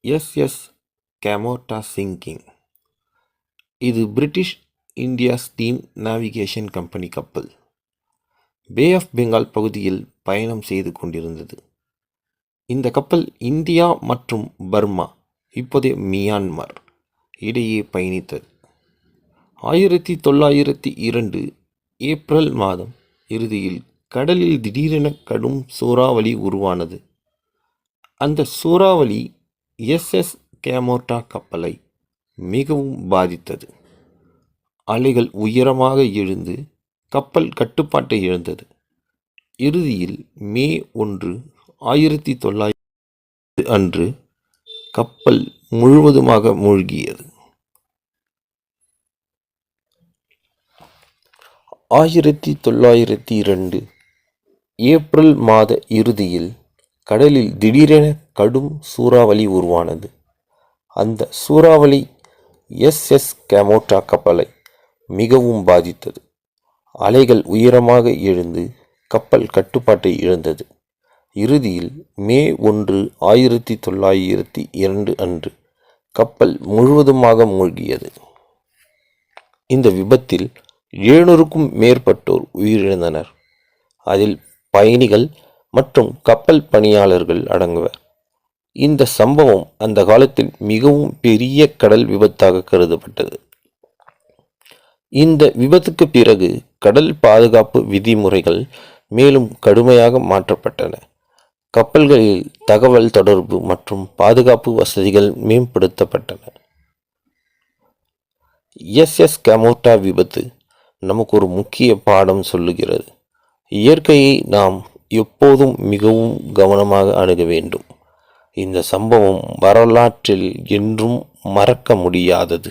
SS Camorta sinking. இது British India steam navigation company கப்பல் bay of Bengal பகுதியில் பயணம் செய்து கொண்டிருந்தது. இந்த கப்பல் இந்தியா மற்றும் பர்மா, இப்போதைய மியான்மர் இடையே பயணித்தது. 1902 ஏப்ரல் மாதம் இறுதியில் கடலில் திடீரென கடும் சூறாவளி உருவானது. அந்த சூறாவளி எஸ்எஸ் கேமோட்டா கப்பலை மிகவும் பாதித்தது. அலைகள் உயரமாக எழுந்து கப்பல் கட்டுப்பாட்டை இழந்தது. இறுதியில் மே 1, 1900 அன்று கப்பல் முழுவதுமாக மூழ்கியது. 1902 ஏப்ரல் மாத இறுதியில் கடலில் திடீரென கடும் சூறாவளி உருவானது. அந்த சூறாவளி எஸ்எஸ் கேமோட்டா கப்பலை மிகவும் பாதித்தது. அலைகள் உயரமாக எழுந்து கப்பல் கட்டுப்பாட்டை இழந்தது. இறுதியில் மே 1, 1902 அன்று கப்பல் முழுவதுமாக மூழ்கியது. இந்த விபத்தில் 700க்கும் மேற்பட்டோர் உயிரிழந்தனர். அதில் பயணிகள் மற்றும் கப்பல் பணியாளர்கள் அடங்குவர். இந்த சம்பவம் அந்த காலத்தில் மிகவும் பெரிய கடல் விபத்தாக கருதப்பட்டது. இந்த விபத்துக்கு பிறகு கடல் பாதுகாப்பு விதிமுறைகள் மேலும் கடுமையாக மாற்றப்பட்டன. கப்பல்களில் தகவல் தொடர்பு மற்றும் பாதுகாப்பு வசதிகள் மேம்படுத்தப்பட்டன. எஸ்எஸ் கேமோட்டா விபத்து நமக்கு ஒரு முக்கிய பாடம் சொல்லுகிறது. இயற்கையை நாம் எப்போதும் மிகவும் கவனமாக அணுக வேண்டும். இந்த சம்பவம் வரலாற்றில் என்றும் மறக்க முடியாதது.